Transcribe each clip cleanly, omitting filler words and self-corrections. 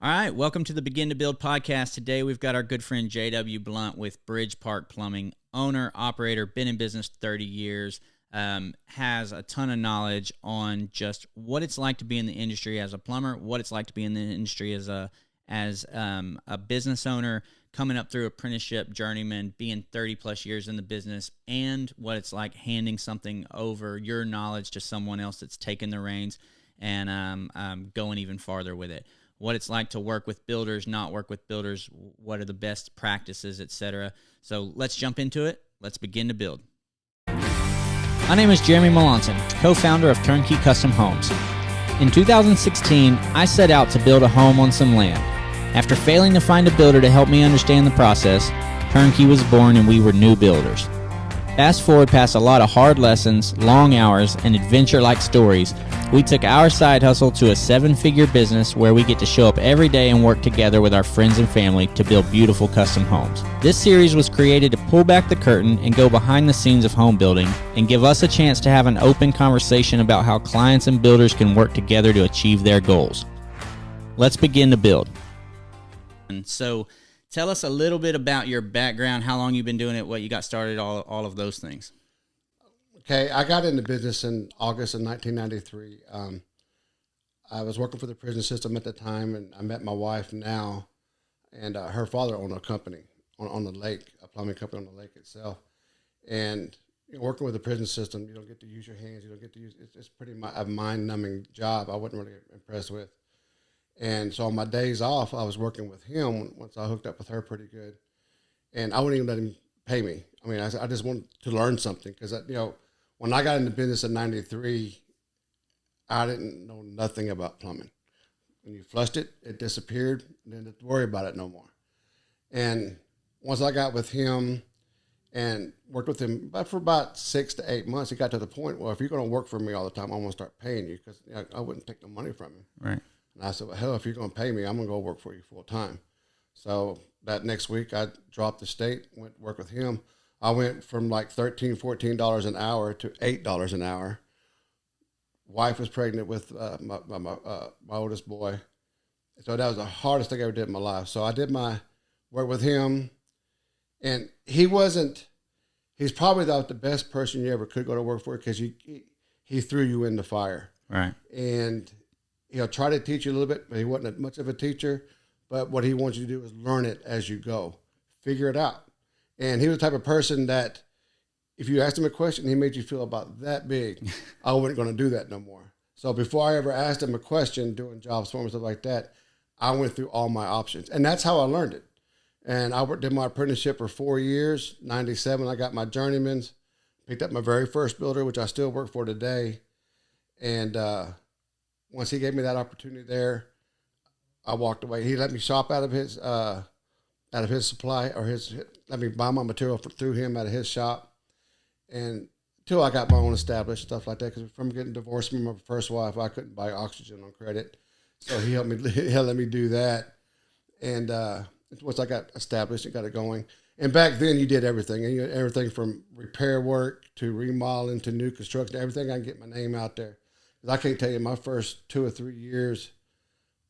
All right, welcome to the Begin to Build podcast. Today we've got our good friend J.W. Blount with Bridge Park Plumbing, owner, operator, been in business 30 years, has a ton of knowledge on just what it's like to be in the industry as a plumber, what it's like to be in the industry as a business owner, coming up through apprenticeship, journeyman, being 30 plus years in the business, and what it's like handing something over, your knowledge, to someone else that's taken the reins and going even farther with it. What it's like to work with builders, not work with builders, what are the best practices, etc. So let's jump into it. Let's begin to build. My name is Jeremy Melancon, co-founder of Turnkey Custom Homes. In 2016, I set out to build a home on some land. After failing to find a builder to help me understand the process, Turnkey was born and we were new builders. Fast forward past a lot of hard lessons, long hours, and adventure-like stories, we took our side hustle to a 7-figure business where we get to show up every day and work together with our friends and family to build beautiful custom homes. This series was created to pull back the curtain and go behind the scenes of home building and give us a chance to have an open conversation about how clients and builders can work together to achieve their goals. Let's begin to build. And so tell us a little bit about your background, how long you've been doing it, what you got started, all of those things. Okay, I got into business in August of 1993. I was working for the prison system at the time, and I met my wife now, and her father owned a company on the lake, a plumbing company on the lake itself. And working with the prison system, you don't get to use your hands, you don't get to use, it's pretty a mind-numbing job I wasn't really impressed with. And so on my days off, I was working with him once I hooked up with her pretty good. And I wouldn't even let him pay me. I mean, I just wanted to learn something because, when I got into business in 93, I didn't know nothing about plumbing. When you flushed it, it disappeared. Didn't worry about it no more. And once I got with him and worked with him for about 6 to 8 months, it got to the point where if you're going to work for me all the time, I'm going to start paying you because I wouldn't take the money from him. Right. And I said, well, hell, if you're going to pay me, I'm going to go work for you full time. So that next week, I dropped the state, went to work with him. I went from like $13, $14 an hour to $8 an hour. Wife was pregnant with my oldest boy. So that was the hardest thing I ever did in my life. So I did my work with him. And he's probably the best person you ever could go to work for because he threw you in the fire. Right. And he'll try to teach you a little bit, but he wasn't much of a teacher. But what he wants you to do is learn it as you go. Figure it out. And he was the type of person that if you asked him a question, he made you feel about that big. I wasn't going to do that no more. So before I ever asked him a question, doing jobs for him and stuff like that, I went through all my options. And that's how I learned it. And I did my apprenticeship for 4 years. 97, I got my journeyman's, picked up my very first builder, which I still work for today. And once he gave me that opportunity there, I walked away. He let me shop out of his supply let me buy my material through him out of his shop. And until I got my own established stuff like that, because from getting divorced from my first wife, I couldn't buy oxygen on credit. So he let me do that. And once I got established and got it going. And back then you did everything. And you had everything from repair work to remodeling to new construction, everything I can get my name out there. Because I can't tell you, my first 2 or 3 years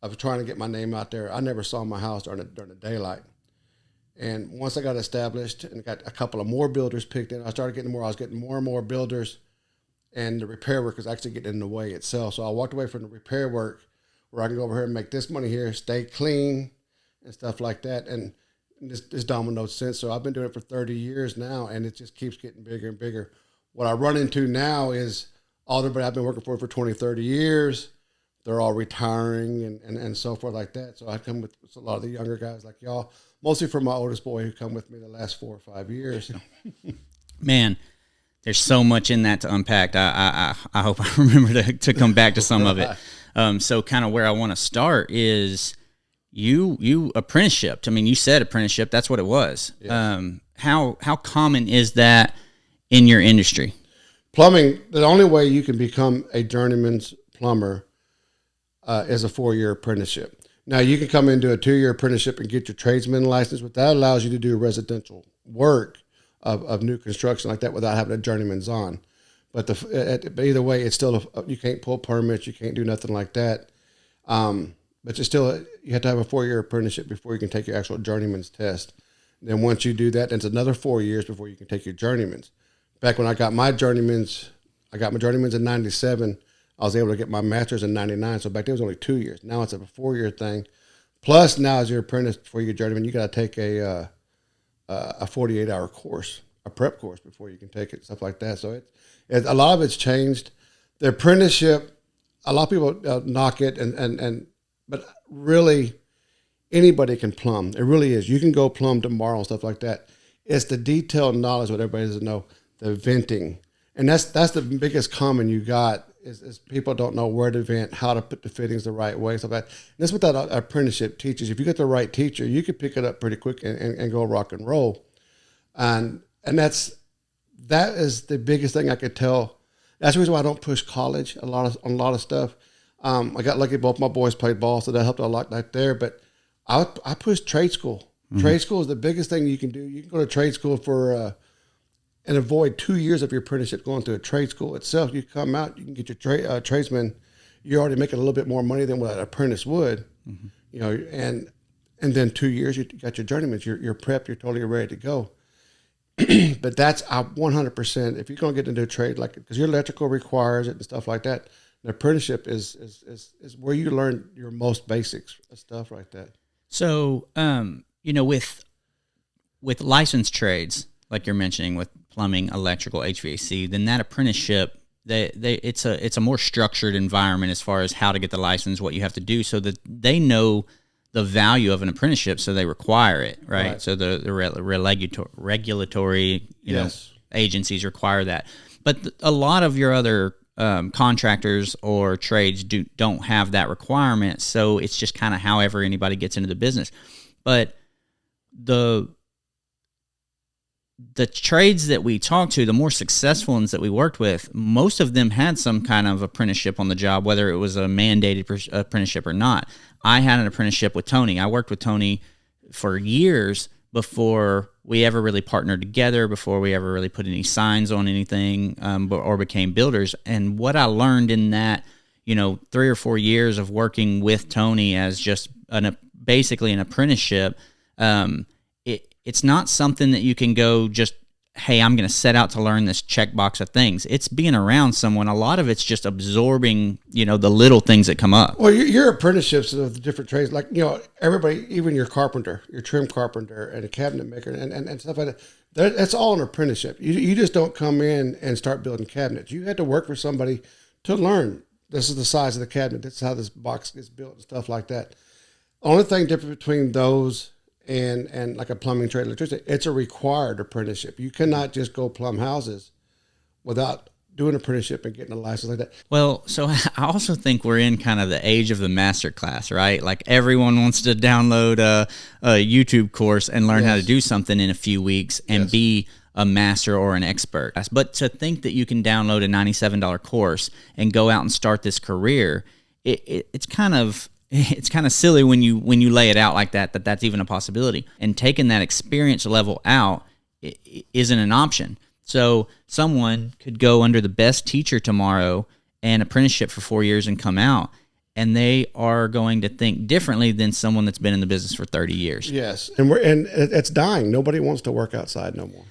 of trying to get my name out there, I never saw my house during the daylight. And once I got established and got a couple of more builders picked in, I was getting more and more builders, and the repair work was actually getting in the way itself. So I walked away from the repair work where I can go over here and make this money here, stay clean and stuff like that. And this dominoed since. So I've been doing it for 30 years now, and it just keeps getting bigger and bigger. What I run into now is all the people I've been working for 20, 30 years, they're all retiring and so forth like that. So I come with a lot of the younger guys like y'all, mostly from my oldest boy who come with me the last 4 or 5 years. Man, there's so much in that to unpack. I hope I remember to come back to some of it. So kind of where I want to start is you apprenticeshiped. I mean, you said apprenticeship. That's what it was. Yes. How common is that in your industry? Plumbing, the only way you can become a journeyman's plumber is a 4-year apprenticeship. Now, you can come into a 2-year apprenticeship and get your tradesman license, but that allows you to do residential work of new construction like that without having a journeyman's on. But either way, it's still you can't pull permits, you can't do nothing like that. but you have to have a 4-year apprenticeship before you can take your actual journeyman's test. Then once you do that, then it's another 4 years before you can take your journeyman's. Back when I got my journeyman's in 97. I was able to get my master's in 99. So back then it was only 2 years. Now it's a 4-year thing. Plus now as your apprentice before you get journeyman, you got to take a 48-hour course, a prep course before you can take it, stuff like that. So a lot of it's changed. The apprenticeship, a lot of people knock it, but really anybody can plumb. It really is. You can go plumb tomorrow and stuff like that. It's the detailed knowledge, what everybody doesn't know, the venting. And that's the biggest common you got is people don't know where to vent, how to put the fittings the right way, stuff like that. And that's what that apprenticeship teaches. If you get the right teacher, you can pick it up pretty quick and go rock and roll. And that is the biggest thing I could tell. That's the reason why I don't push college on a lot of stuff. I got lucky both my boys played ball, so that helped a lot right there. But I push trade school. Mm-hmm. Trade school is the biggest thing you can do. You can go to trade school and avoid 2 years of your apprenticeship going to a trade school itself. You come out, you can get your tradesman. You're already making a little bit more money than what an apprentice would, and then 2 years you got your journeyman. You're prepped. You're totally ready to go. But that's 100%. If you're going to get into a trade, because your electrical requires it and stuff like that, the apprenticeship is where you learn your most basics stuff like that. So, with licensed trades, like you're mentioning with plumbing, electrical, HVAC, then that apprenticeship, it's a more structured environment as far as how to get the license, what you have to do, so that they know the value of an apprenticeship, so they require it, right? So the regulatory agencies require that. But a lot of your other contractors or trades don't have that requirement, so it's just kind of however anybody gets into the business. But the trades that we talked to, the more successful ones that we worked with, most of them had some kind of apprenticeship on the job, whether it was a mandated apprenticeship or not. I had an apprenticeship with Tony. I worked with Tony for years before we ever really partnered together, before we ever really put any signs on anything, or became builders. And what I learned in that, 3 or 4 years of working with Tony as just basically an apprenticeship, it's not something that you can go just, hey, I'm going to set out to learn this checkbox of things. It's being around someone. A lot of it's just absorbing, the little things that come up. Well, your apprenticeships of the different trades, everybody, even your carpenter, your trim carpenter and a cabinet maker and stuff like that, that's all an apprenticeship. You just don't come in and start building cabinets. You had to work for somebody to learn. This is the size of the cabinet. This is how this box gets built and stuff like that. Only thing different between those and like a plumbing trade, electricity, it's a required apprenticeship. You cannot just go plumb houses without doing an apprenticeship and getting a license like that. Well, so I also think we're in kind of the age of the master class, right? Like everyone wants to download a YouTube course and learn how to do something in a few weeks and be a master or an expert. But to think that you can download a $97 course and go out and start this career, it's kind of silly when you lay it out like that's even a possibility. And taking that experience level out isn't an option. So someone could go under the best teacher tomorrow and apprenticeship for 4 years and come out, and they are going to think differently than someone that's been in the business for 30 years. Yes, and it's dying. Nobody wants to work outside no more.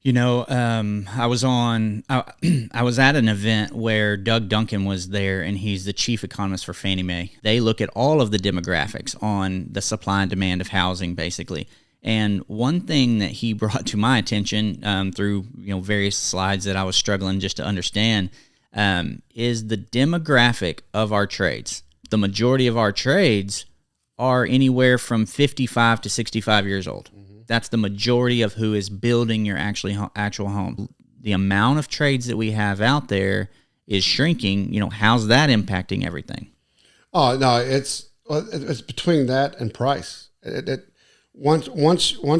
I was at an event where Doug Duncan was there, and he's the chief economist for Fannie Mae. They look at all of the demographics on the supply and demand of housing, basically. And one thing that he brought to my attention through various slides that I was struggling just to understand is the demographic of our trades. The majority of our trades are anywhere from 55 to 65 years old. That's the majority of who is building your actual home. The amount of trades that we have out there is shrinking. How's that impacting everything? Oh no, it's between that and price. Once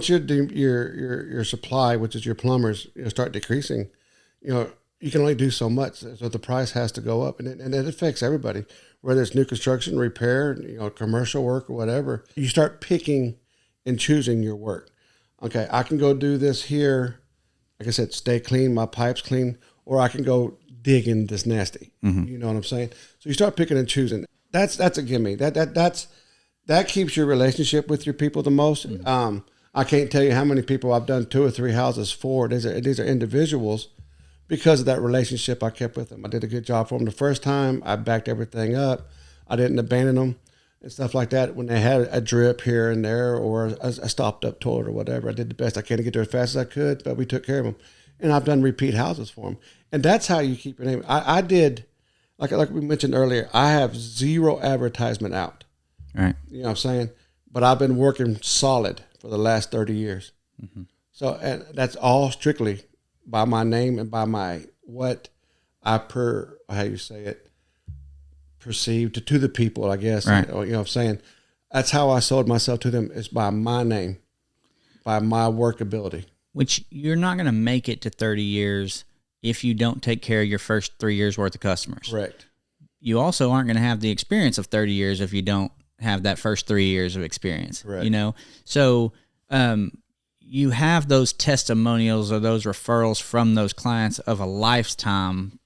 your supply, which is your plumbers, start decreasing, you can only do so much. So the price has to go up, and it affects everybody, whether it's new construction, repair, commercial work or whatever. You start picking and choosing your work. Okay, I can go do this here, like I said, stay clean, my pipes clean, or I can go dig in this nasty. Mm-hmm. You know what I'm saying? So you start picking and choosing. that's a gimme. That keeps your relationship with your people the most. I can't tell you how many people I've done 2 or 3 houses for. These are individuals because of that relationship I kept with them. I did a good job for them the first time. I backed everything up. I didn't abandon them and stuff like that. When they had a drip here and there or a stopped up toilet or whatever, I did the best I can to get there as fast as I could, but we took care of them. And I've done repeat houses for them. And that's how you keep your name. I did, like we mentioned earlier, I have 0 advertisement out. Right. You know what I'm saying? But I've been working solid for the last 30 years. So, and that's all strictly by my name and by my, what I perceived to the people, I guess. Right. You know what I'm saying? That's how I sold myself to them, is by my name, by my work ability. Which you're not going to make it to 30 years if you don't take care of your first 3 years worth of customers. Correct. You also aren't going to have the experience of 30 years if you don't have that first 3 years of experience. Correct. You know? So, you have those testimonials or those referrals from those clients of a lifetime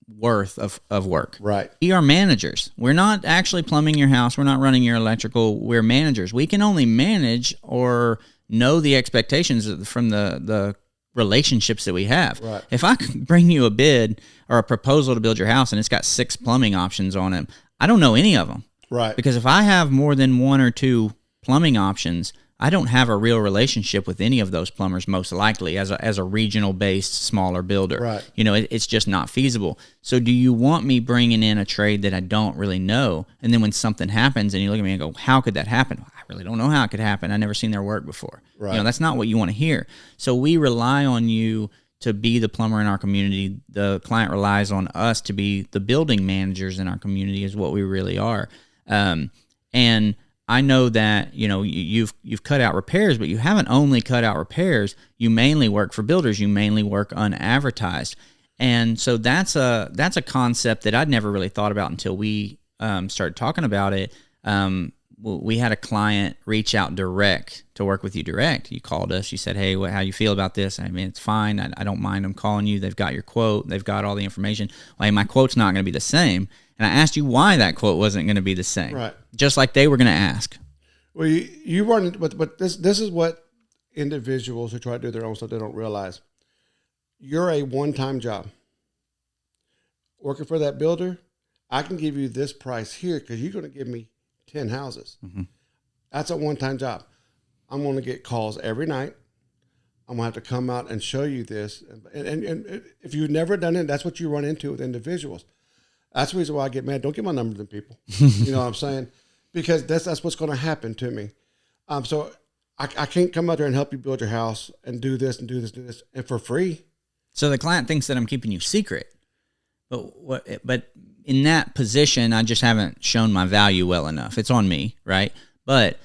worth of work. Right. We are managers. We're not actually plumbing your house. We're not running your electrical. We're managers. We can only manage or know the expectations from the relationships that we have. Right. If I could bring you a bid or a proposal to build your house and it's got 6 plumbing options on it, I don't know any of them. Right. Because if I have more than 1 or 2 plumbing options, I don't have a real relationship with any of those plumbers, most likely, as a regional-based smaller builder. Right. You know, it's just not feasible. So do you want me bringing in a trade that I don't really know, and then when something happens and you look at me and go, how could that happen? I really don't know how it could happen. I've never seen their work before. Right. You know, that's not what you want to hear. So we rely on you to be the plumber in our community. The client relies on us to be the building managers in our community, is what we really are. And I know that, you know, you've cut out repairs, but you haven't only cut out repairs. You mainly work for builders. You mainly work unadvertised. And so that's a concept that I'd never really thought about until we started talking about it. We had a client reach out direct to work with you direct. You called us. You said, hey, how you feel about this? I mean, it's fine. I don't mind them calling you. They've got your quote. They've got all the information. Well, hey, my quote's not going to be the same. And I asked you why that quote wasn't going to be the same. Right. Just like they were going to ask. Well, you run, but this is what individuals who try to do their own stuff, they don't realize. You're a one-time job. Working for that builder, I can give you this price here because you're going to give me 10 houses. Mm-hmm. That's a one-time job. I'm going to get calls every night. I'm going to have to come out and show you this. And if you've never done it, that's what you run into with individuals. That's the reason why I get mad. Don't get my numbers to people. You know what I'm saying? Because that's what's going to happen to me. So I can't come out there and help you build your house and do this and do this, and for free. So the client thinks that I'm keeping you secret. But in that position, I just haven't shown my value well enough. It's on me, right? But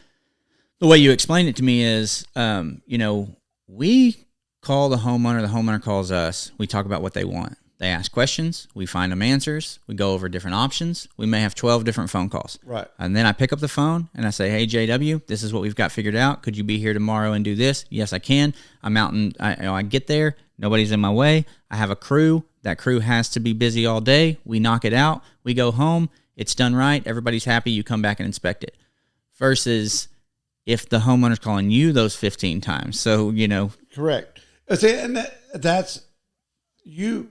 the way you explain it to me is, you know, we call the homeowner calls us, we talk about what they want. They ask questions, we find them answers, we go over different options. We may have 12 different phone calls. Right. And then I pick up the phone and I say, hey, JW, this is what we've got figured out. Could you be here tomorrow and do this? Yes, I can. I'm out and I get there. Nobody's in my way. I have a crew. That crew has to be busy all day. We knock it out. We go home. It's done right. Everybody's happy. You come back and inspect it. Versus if the homeowner's calling you those 15 times. So, you know. Correct. See, and that's you.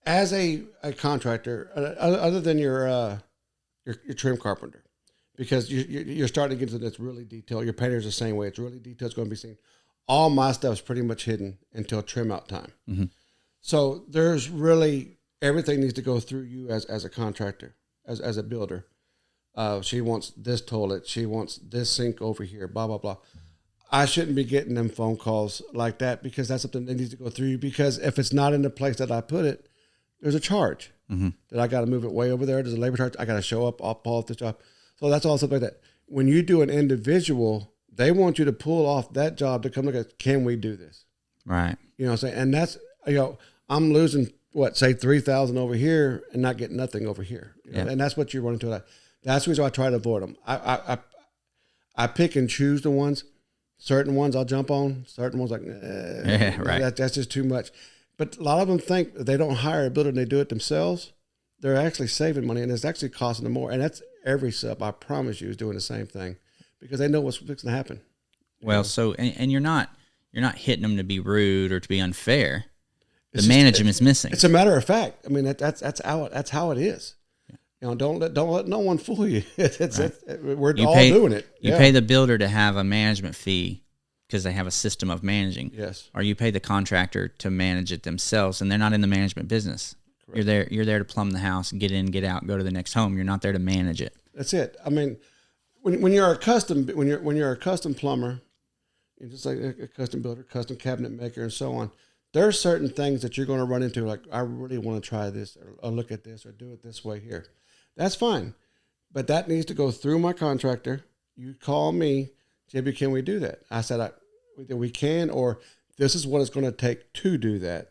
As a contractor, other than your trim carpenter, because you're starting to get into this really detailed. Your painter's the same way. It's really detailed. It's going to be seen. All my stuff's pretty much hidden until trim out time. Mm-hmm. So there's really, everything needs to go through you as a contractor, as a builder. She wants this toilet. She wants this sink over here, blah, blah, blah. I shouldn't be getting them phone calls like that because that's something that needs to go through you, because if it's not in the place that I put it, there's a charge that I got to move it way over there. There's a labor charge. I got to show up. I'll pull off the job. So that's all stuff like that. When you do an individual, they want you to pull off that job to come look at, can we do this? Right. You know what I'm saying? And that's, you know, I'm losing say 3,000 over here and not getting nothing over here. You know? And that's what you run into. That's the reason why I try to avoid them. I pick and choose the ones. Certain ones I'll jump on. Certain ones like, right. That's just too much. But a lot of them think they don't hire a builder and they do it themselves. they're actually saving money, and it's actually costing them more. And that's every sub, I promise you, is doing the same thing because they know what's fixing to happen. Well, so and you're not hitting them to be rude or to be unfair. The management's missing. It's a matter of fact. I mean, that's how it is. You know, don't let no one fool you. We're all doing it. You pay the builder to have a management fee because they have a system of managing. Yes. Or you pay the contractor to manage it themselves, and they're not in the management business. Correct. You're there to plumb the house, get in, get out, go to the next home. You're not there to manage it. That's it. I mean, when you're a custom plumber, just like a custom builder, custom cabinet maker, and so on, there are certain things that you're going to run into. Like, I really want to try this, or look at this, or do it this way here. That's fine, but that needs to go through my contractor. You call me, JB, can we do that? I said, we can, or this is what it's going to take to do that.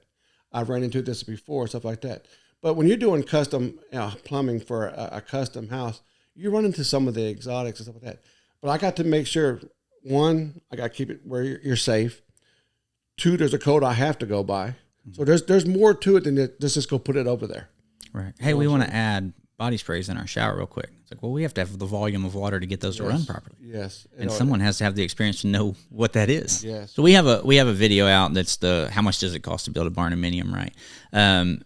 I've run into this before, stuff like that. But when you're doing custom plumbing for a custom house, you run into some of the exotics and stuff like that. But I got to make sure, one, I got to keep it where you're safe. Two, there's a code I have to go by. So there's more to it than just go put it over there. Right. Hey, we want to add body sprays in our shower real quick. It's like, well, we have to have the volume of water to get those to run properly. Yes. And someone has to have the experience to know what that is. Yes. So we have a video out that's how much does it cost to build a barnuminium, right?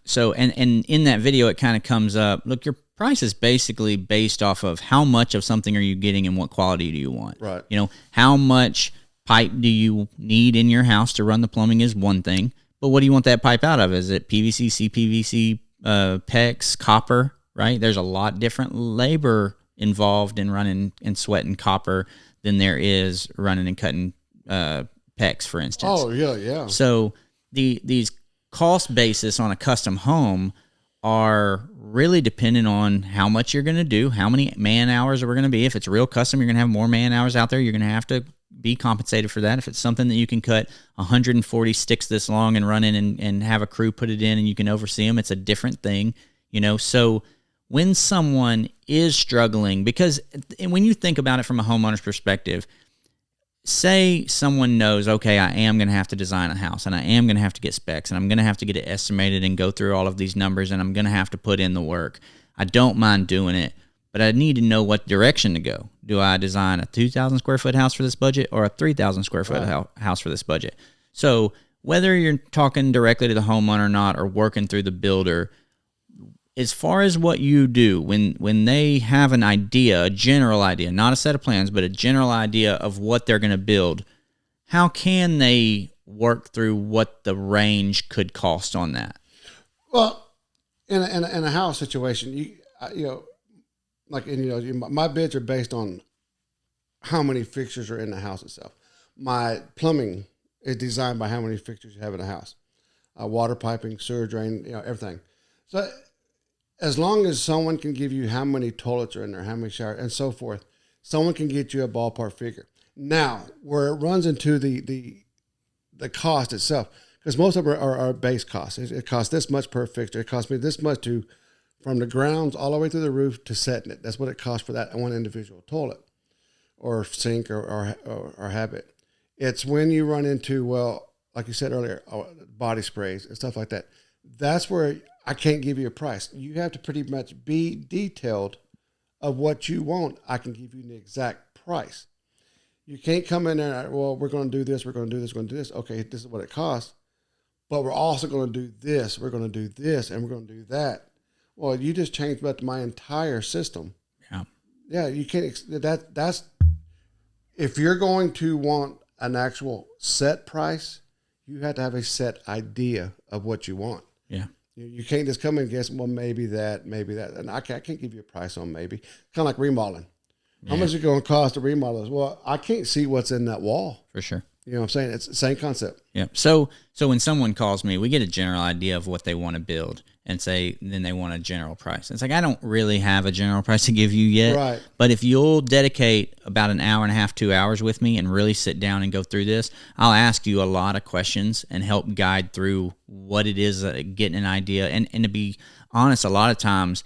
So in that video it kind of comes up, look, your price is basically based off of how much of something are you getting and what quality do you want. Right. You know, how much pipe do you need in your house to run the plumbing is one thing, but what do you want that pipe out of? Is it PVC, CPVC, PEX, copper? Right? There's a lot different labor involved in running and sweating copper than there is running and cutting PEX, for instance. Oh, yeah. So these cost basis on a custom home are really dependent on how much you're going to do, how many man hours are we going to be. If it's real custom, you're going to have more man hours out there. You're going to have to be compensated for that. If it's something that you can cut 140 sticks this long and run in and have a crew put it in and you can oversee them, it's a different thing, you know. So when someone is struggling, because when you think about it from a homeowner's perspective, say someone knows, okay, I am going to have to design a house and I am going to have to get specs and I'm going to have to get it estimated and go through all of these numbers and I'm going to have to put in the work. I don't mind doing it, but I need to know what direction to go. Do I design a 2,000 square foot house for this budget or a 3,000 square foot house for this budget? So whether you're talking directly to the homeowner or not, or working through the builder, as far as what you do, when they have an idea, a general idea, not a set of plans, but a general idea of what they're going to build, how can they work through what the range could cost on that? Well, in a house situation, my bids are based on how many fixtures are in the house itself. My plumbing is designed by how many fixtures you have in a house, water piping, sewer drain, everything. So as long as someone can give you how many toilets are in there, how many showers, and so forth, someone can get you a ballpark figure. Now, where it runs into the cost itself, because most of them are base costs. It costs this much per fixture. It costs me this much from the grounds all the way through the roof to setting it. That's what it costs for that one individual toilet or sink or habit. It's when you run into, well, like you said earlier, body sprays and stuff like that. That's where I can't give you a price. You have to pretty much be detailed of what you want. I can give you the exact price. You can't come in there and, well, we're going to do this, we're going to do this, we're going to do this. Okay, this is what it costs, but we're also going to do this, we're going to do this, and we're going to do that. Well, you just changed up my entire system. Yeah. Yeah, you can't, that's, if you're going to want an actual set price, you have to have a set idea of what you want. Yeah. You can't just come and guess, well, maybe that. And I can't give you a price on maybe. Kind of like remodeling. Yeah. How much is it going to cost to remodel this? Well, I can't see what's in that wall. For sure. You know what I'm saying? It's the same concept. Yeah. So when someone calls me, we get a general idea of what they want to build and then they want a general price. It's like, I don't really have a general price to give you yet. Right. But if you'll dedicate about an hour and a half, 2 hours with me and really sit down and go through this, I'll ask you a lot of questions and help guide through what it is, getting an idea. And to be honest, a lot of times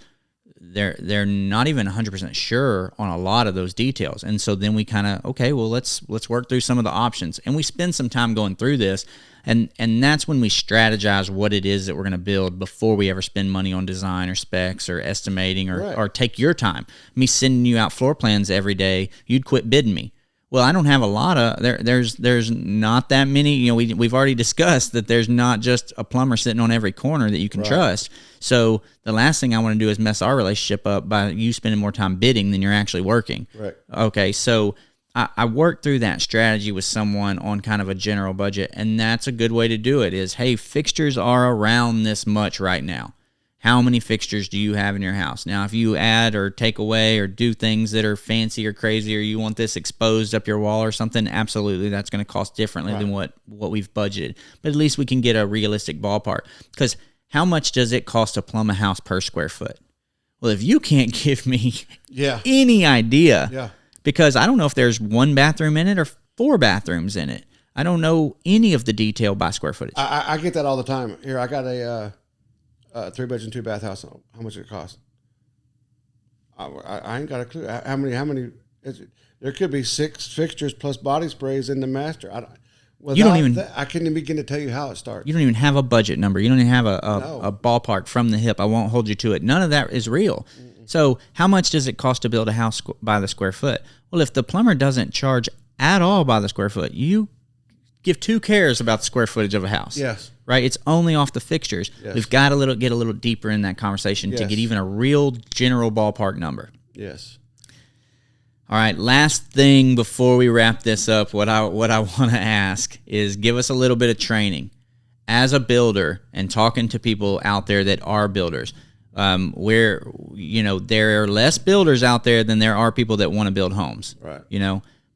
they're not even 100% sure on a lot of those details. And so then we kind of, okay, well, let's work through some of the options. And we spend some time going through this. And that's when we strategize what it is that we're going to build before we ever spend money on design or specs or estimating or take your time. Me sending you out floor plans every day, you'd quit bidding me. Well, I don't have a lot of there's not that many. You know, we've already discussed that there's not just a plumber sitting on every corner that you can trust. So the last thing I want to do is mess our relationship up by you spending more time bidding than you're actually working. Right. Okay, so I worked through that strategy with someone on kind of a general budget, and that's a good way to do it is, hey, fixtures are around this much right now. How many fixtures do you have in your house? Now, if you add or take away or do things that are fancy or crazy, or you want this exposed up your wall or something, absolutely, that's going to cost differently than what we've budgeted. But at least we can get a realistic ballpark. Because how much does it cost to plumb a house per square foot? Well, if you can't give me any idea, because I don't know if there's one bathroom in it or 4 bathrooms in it. I don't know any of the detail by square footage. I get that all the time. Here, I got a 3-bedroom, 2-bath house. How much it cost? I ain't got a clue. How many? There could be 6 fixtures plus body sprays in the master. You don't even. I can't even begin to tell you how it starts. You don't even have a budget number. You don't even have a ballpark from the hip. I won't hold you to it. None of that is real. So how much does it cost to build a house by the square foot? Well, if the plumber doesn't charge at all by the square foot, you give 2 cares about the square footage of a house. Yes. Right? It's only off the fixtures. Yes. We've got to get a little deeper in that conversation to get even a real general ballpark number. Yes. All right, last thing before we wrap this up, what I want to ask is give us a little bit of training. As a builder and talking to people out there that are builders, there are less builders out there than there are people that want to build homes. Right.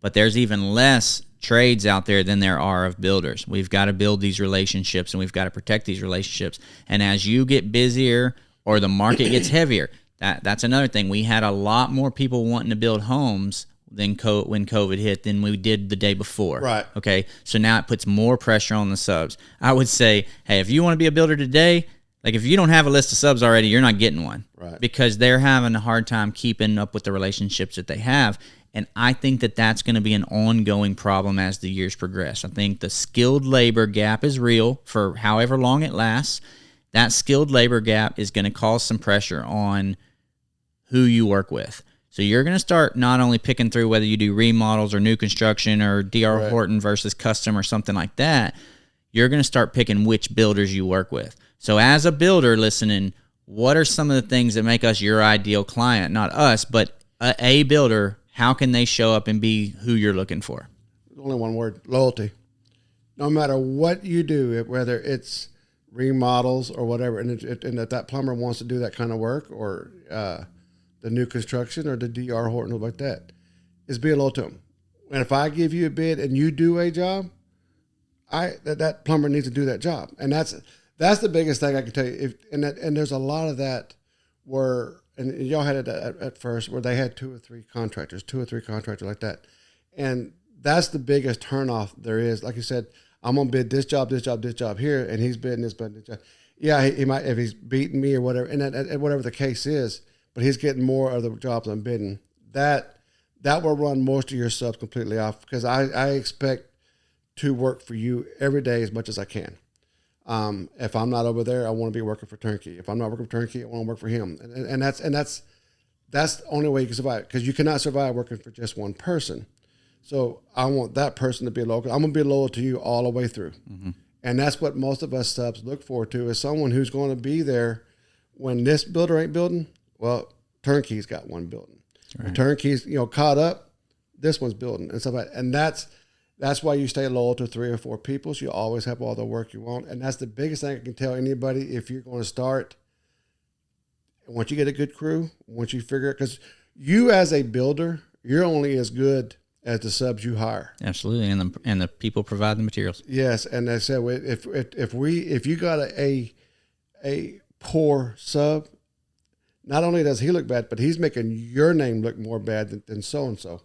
But there's even less trades out there than there are of builders. We've got to build these relationships and we've got to protect these relationships. And as you get busier or the market gets heavier, that's another thing. We had a lot more people wanting to build homes when COVID hit than we did the day before. Right. Okay. So now it puts more pressure on the subs. I would say, hey, if you want to be a builder today, like if you don't have a list of subs already, you're not getting one. Right. Because they're having a hard time keeping up with the relationships that they have. And I think that that's going to be an ongoing problem as the years progress. I think the skilled labor gap is real for however long it lasts. That skilled labor gap is going to cause some pressure on who you work with. So you're going to start not only picking through whether you do remodels or new construction or D.R. Horton versus custom or something like that. You're going to start picking which builders you work with. So as a builder listening, what are some of the things that make us your ideal client? Not us, but a builder. How can they show up and be who you're looking for? Only one word: loyalty. No matter what you do, whether it's remodels or whatever, and if that plumber wants to do that kind of work, or the new construction or the D.R. Horton like that, is be loyal to them. And if I give you a bid and you do a job, that plumber needs to do that job, and that's the biggest thing I can tell you. And there's a lot of that where. And y'all had it at first where they had 2 or 3 contractors like that. And that's the biggest turnoff there is. Like you said, I'm going to bid this job here, and he's bidding this job. Yeah, he might, if he's beating me or whatever, and whatever the case is, but he's getting more of the jobs I'm bidding. That will run most of your subs completely off, because I expect to work for you every day as much as I can. If I'm not over there, I want to be working for Turnkey. If I'm not working for Turnkey, I want to work for him. And that's the only way you can survive, because you cannot survive working for just one person. So I want that person to be local. I'm going to be loyal to you all the way through. Mm-hmm. And that's what most of us subs look forward to, is someone who's going to be there when this builder ain't building. Well, Turnkey's got one building. Right. When Turnkey's, caught up, this one's building and stuff like that. And that's why you stay loyal to 3 or 4 people. So you always have all the work you want. And that's the biggest thing I can tell anybody if you're going to start. Once you get a good crew, once you figure it, because you as a builder, you're only as good as the subs you hire. Absolutely. And the people provide the materials. Yes. And I said, if you got a poor sub, not only does he look bad, but he's making your name look more bad than so-and-so.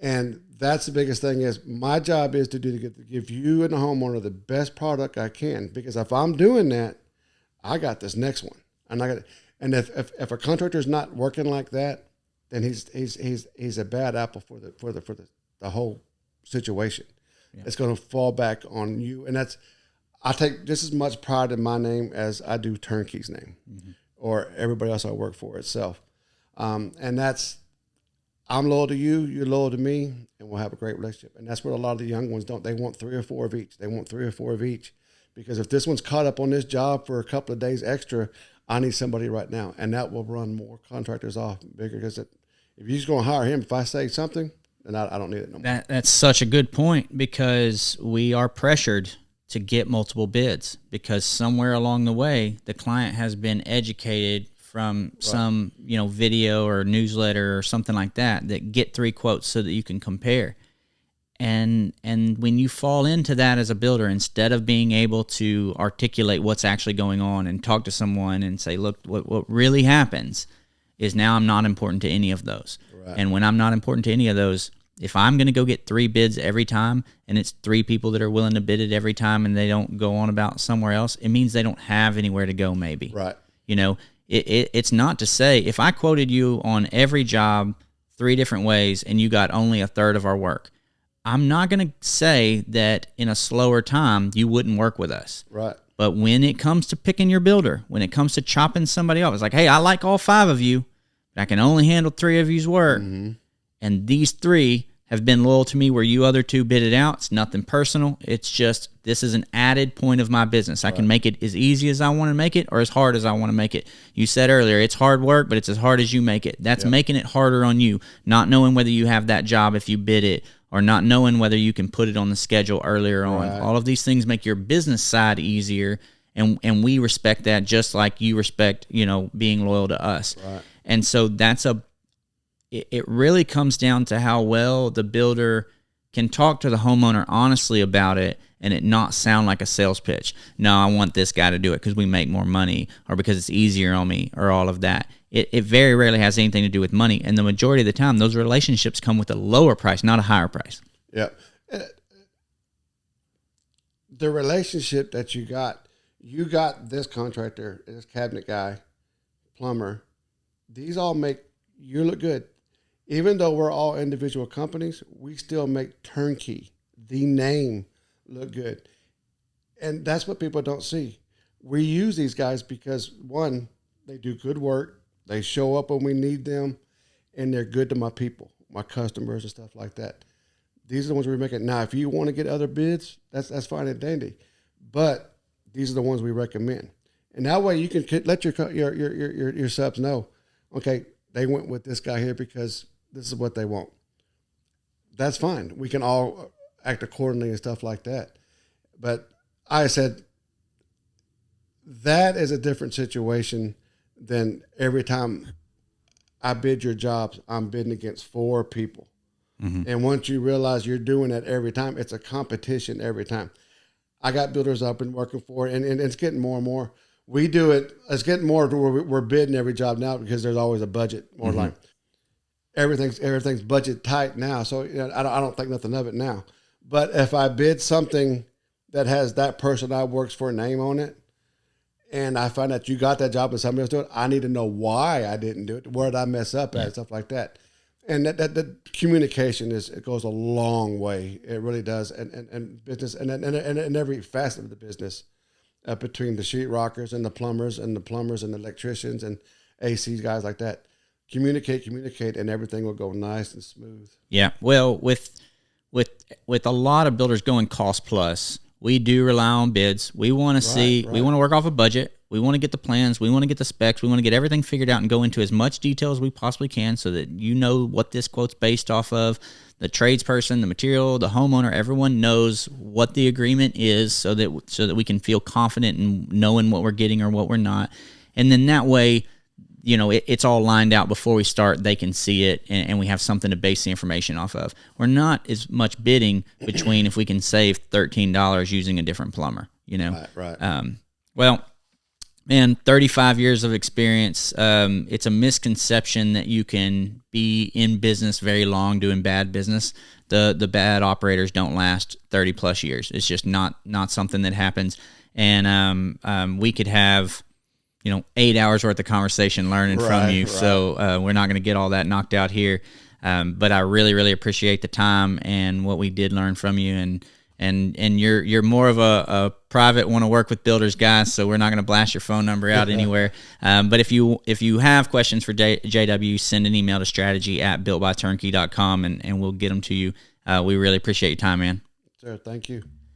And that's the biggest thing is my job is to give you and the homeowner the best product I can, because if I'm doing that, I got this next one, and And if a contractor is not working like that, then he's a bad apple for the whole situation. Yeah. It's going to fall back on you, and I take just as much pride in my name as I do Turnkey's name, or everybody else I work for itself. And I'm loyal to you, you're loyal to me, and we'll have a great relationship. And that's what a lot of the young ones don't. They want 3 or 4 of each. They want 3 or 4 of each, because if this one's caught up on this job for a couple of days extra, I need somebody right now, and that will run more contractors off bigger. Because if you're just going to hire him, if I say something, then I don't need it no more. That's such a good point, because we are pressured to get multiple bids, because somewhere along the way the client has been educated from some video or newsletter or something like that get 3 quotes so that you can compare. And when you fall into that as a builder, instead of being able to articulate what's actually going on and talk to someone and say, look, what really happens is now I'm not important to any of those. Right. And when I'm not important to any of those, if I'm going to go get 3 bids every time, and it's 3 people that are willing to bid it every time, and they don't go on about somewhere else, it means they don't have anywhere to go maybe. Right. It's not to say, if I quoted you on every job 3 different ways and you got only a third of our work, I'm not going to say that in a slower time you wouldn't work with us. Right. But when it comes to picking your builder, when it comes to chopping somebody off, it's like, hey, I like all 5 of you, but I can only handle 3 of you's work. Mm-hmm. And these 3 have been loyal to me where you other 2 bid it out. It's nothing personal. It's just, this is an added point of my business. I can make it as easy as I want to make it, or as hard as I want to make it. You said earlier, it's hard work, but it's as hard as you make it. That's making it harder on you, not knowing whether you have that job if you bid it, or not knowing whether you can put it on the schedule earlier on. Right. All of these things make your business side easier, and we respect that, just like you respect, being loyal to us. Right. And so it really comes down to how well the builder can talk to the homeowner honestly about it, and it not sound like a sales pitch. No, I want this guy to do it because we make more money, or because it's easier on me, or all of that. It very rarely has anything to do with money, and the majority of the time, those relationships come with a lower price, not a higher price. Yeah. The relationship that you got this contractor, this cabinet guy, plumber, these all make you look good. Even though we're all individual companies, we still make Turnkey, the name, look good. And that's what people don't see. We use these guys because, one, they do good work, they show up when we need them, and they're good to my people, my customers and stuff like that. These are the ones we make it. Now, if you want to get other bids, that's fine and dandy. But these are the ones we recommend. And that way you can let your subs know, okay, they went with this guy here because this is what they want. That's fine. We can all act accordingly and stuff like that. But I said, that is a different situation than every time I bid your jobs, I'm bidding against 4 people. Mm-hmm. And once you realize you're doing that every time, it's a competition every time. I got builders I've been working for, and it's getting more and more. We do it. It's getting more to where we're bidding every job now, because there's always a budget. More mm-hmm. like everything's budget tight now. So I don't think nothing of it now. But if I bid something that has that person I works for name on it, and I find out you got that job and somebody else do it, I need to know why I didn't do it. Where did I mess up at? Stuff like that. And that communication it goes a long way. It really does. And business and every facet of the business, between the sheetrockers and the plumbers and the electricians and AC guys like that, communicate, and everything will go nice and smooth. Yeah. Well, with a lot of builders going cost plus, we do rely on bids. We want to we want to work off a budget. We want to get the plans. We want to get the specs. We want to get everything figured out and go into as much detail as we possibly can, so that you know what this quote's based off of. The tradesperson, the material, the homeowner, everyone knows what the agreement is, so that we can feel confident in knowing what we're getting or what we're not. And then that way, it's all lined out before we start. They can see it, and we have something to base the information off of. We're not as much bidding between if we can save $13 using a different plumber, Right. Well, man, 35 years of experience. It's a misconception that you can be in business very long doing bad business. The bad operators don't last 30 plus years. It's just not something that happens. And we could have 8 hours worth of conversation learning from you. Right. So we're not going to get all that knocked out here. But I really, really appreciate the time and what we did learn from you. And you're more of a private, want to work with builders guy, so we're not going to blast your phone number out anywhere. But if you have questions for JW, send an email to strategy@builtbyturnkey.com and we'll get them to you. We really appreciate your time, man. Sir, thank you.